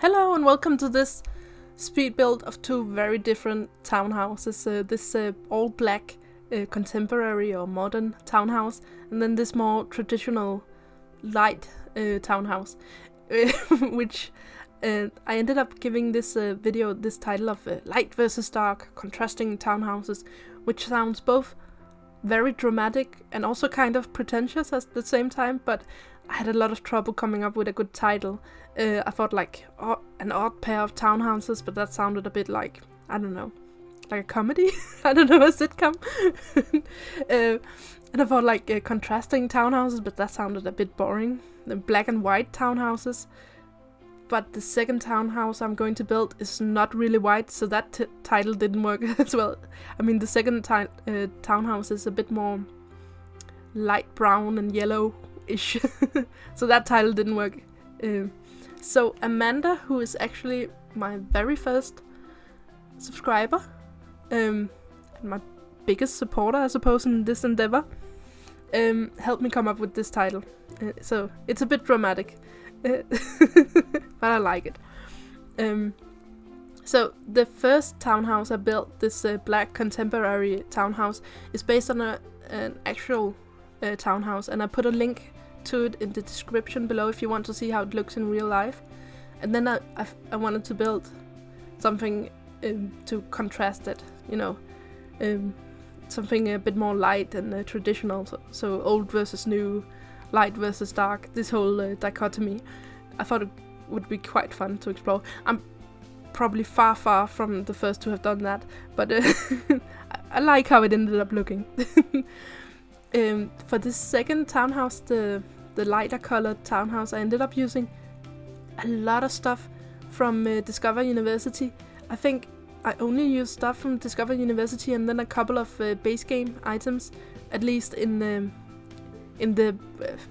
Hello and welcome to this speed build of two very different townhouses. This all black contemporary or modern townhouse, and then this more traditional light townhouse, which I ended up giving this video this title of light versus dark, contrasting townhouses, which sounds both very dramatic and also kind of pretentious at the same time, but I had a lot of trouble coming up with a good title. I thought like an odd pair of townhouses, but that sounded a bit like, I don't know, like a comedy? I don't know, a sitcom? And I thought like contrasting townhouses, but that sounded a bit boring. The black and white townhouses. But the second townhouse I'm going to build is not really white, so that title didn't work as well. I mean, the second townhouse is a bit more light brown and yellow-ish, so that title didn't work. So Amanda, who is actually my very first subscriber, and my biggest supporter, I suppose, in this endeavor, helped me come up with this title. So it's a bit dramatic. But I like it. So the first townhouse I built, this black contemporary townhouse, is based on an actual townhouse, and I put a link to it in the description below if you want to see how it looks in real life. And then I wanted to build something to contrast it, you know, something a bit more light and traditional, so old versus new, light versus dark, this whole dichotomy. I thought it would be quite fun to explore. I'm probably far from the first to have done that, but I like how it ended up looking. For this second townhouse, the lighter colored townhouse, I ended up using a lot of stuff from Discover University. I think I only used stuff from Discover University and then a couple of base game items, at least in the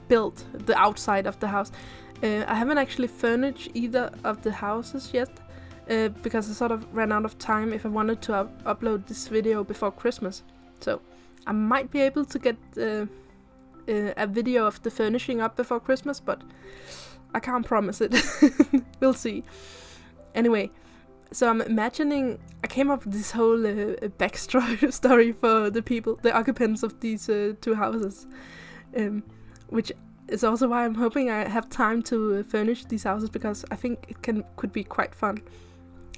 build, the outside of the house. I haven't actually furnished either of the houses yet, because I sort of ran out of time if I wanted to upload this video before Christmas. So I might be able to get a video of the furnishing up before Christmas, but I can't promise it. We'll see. Anyway, so I'm imagining, I came up with this whole backstory for the occupants of these two houses, which is also why I'm hoping I have time to furnish these houses, because I think it could be quite fun.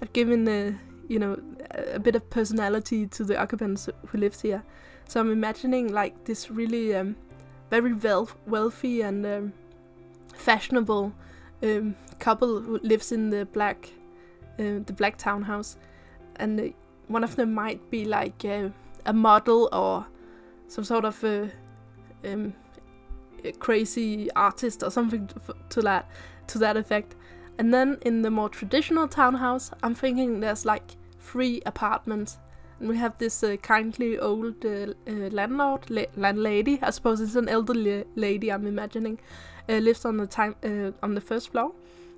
I've given a bit of personality to the occupants who lives here. So I'm imagining like this really very wealthy and fashionable couple who lives in the black townhouse, and one of them might be like a model or some sort of a crazy artist or something to that effect. And then in the more traditional townhouse, I'm thinking there's like 3 apartments, and we have this kindly old landlady. I suppose it's an elderly lady, I'm imagining, lives on the first floor,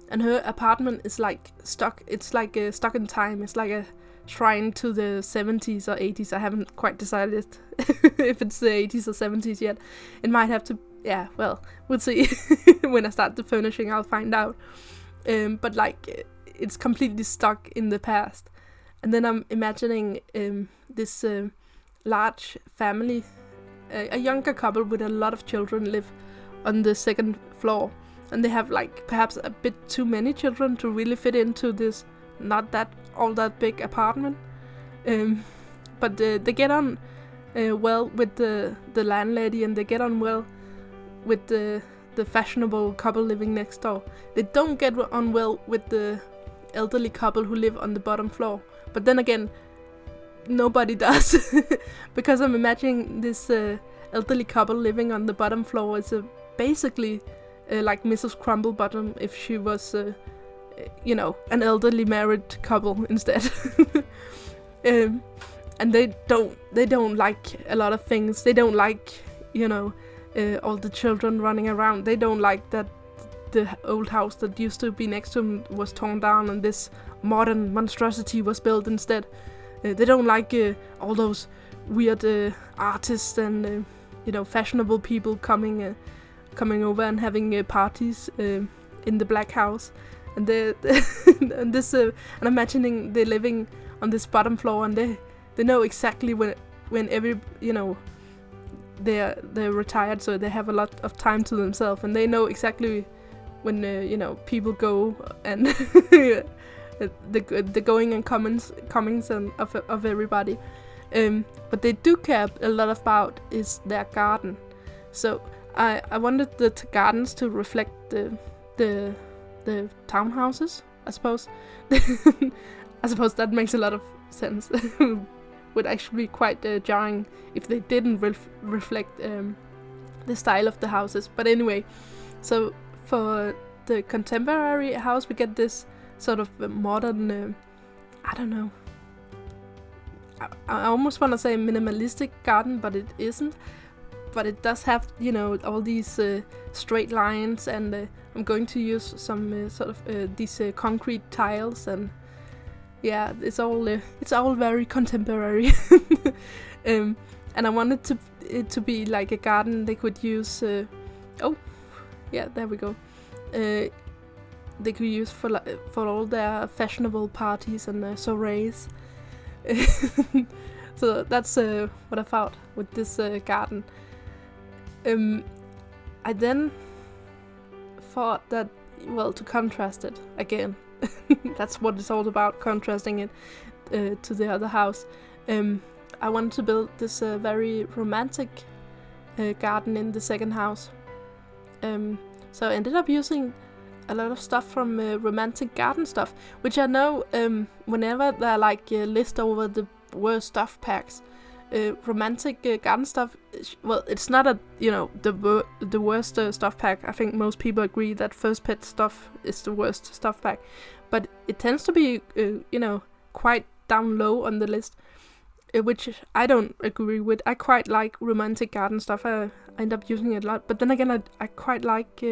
and her apartment is like stuck. It's like stuck in time. It's like a shrine to the 70s or 80s. I haven't quite decided if it's the 80s or 70s yet. It might have to. Yeah, well, we'll see. When I start the furnishing, I'll find out. But like, it's completely stuck in the past. And then I'm imagining this large family, a younger couple with a lot of children, live on the second floor. And they have like perhaps a bit too many children to really fit into this not all that big apartment. But they get on well with the landlady, and they get on well with the fashionable couple living next door. They don't get on well with the elderly couple who live on the bottom floor. But then again, nobody does. Because I'm imagining this elderly couple living on the bottom floor is basically like Mrs. Crumblebottom if she was, an elderly married couple instead. And they don't like a lot of things. They don't like, all the children running around. They don't like that the old house that used to be next to them was torn down and this modern monstrosity was built instead. They don't like all those weird artists and fashionable people coming over and having parties in the black house. and and this and imagining they're living on this bottom floor, and they know exactly when every they're retired, so they have a lot of time to themselves, and they know exactly when people go, and the going and comings of everybody. But they do care a lot about is their garden. So I wanted the gardens to reflect the townhouses, I suppose. I suppose that makes a lot of sense. Would actually be quite jarring if they didn't reflect the style of the houses. But anyway, so for the contemporary house, we get this sort of modern, I don't know, I almost want to say minimalistic garden, but it isn't. But it does have, all these straight lines, and I'm going to use some these concrete tiles, and yeah, it's all very contemporary. And I wanted it to be like a garden they could use. There we go. They could use for all their fashionable parties and soirees. So that's what I thought with this garden. I then thought that, to contrast it again, that's what it's all about, contrasting it to the other house. I wanted to build this very romantic garden in the second house. So I ended up using a lot of stuff from romantic garden stuff, which I know whenever they're like list over the worst stuff packs, romantic garden stuff, it's not the worst stuff pack. I think most people agree that first pet stuff is the worst stuff pack, but it tends to be quite down low on the list, which I don't agree with. I quite like romantic garden stuff. I end up using it a lot, but then again I quite like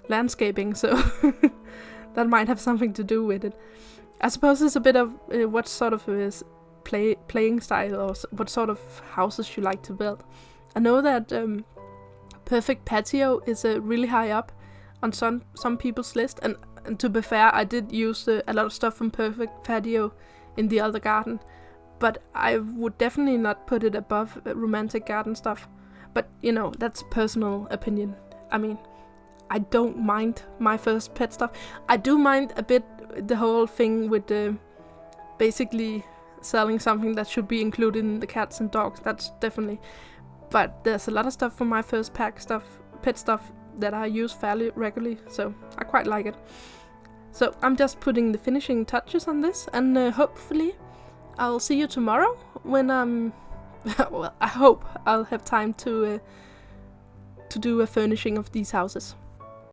landscaping, so that might have something to do with it. I suppose it's a bit of what sort of playing style or what sort of houses you like to build. I know that perfect patio is really high up on some people's list, and to be fair, I did use a lot of stuff from perfect patio in the other garden, but I would definitely not put it above romantic garden stuff. But that's personal opinion. I mean, I don't mind my first pet stuff. I do mind a bit the whole thing with basically selling something that should be included in the cats and dogs. That's definitely. But there's a lot of stuff from my first pet stuff that I use fairly regularly, so I quite like it. So I'm just putting the finishing touches on this, and hopefully I'll see you tomorrow when I'm. Well, I hope I'll have time to do a furnishing of these houses.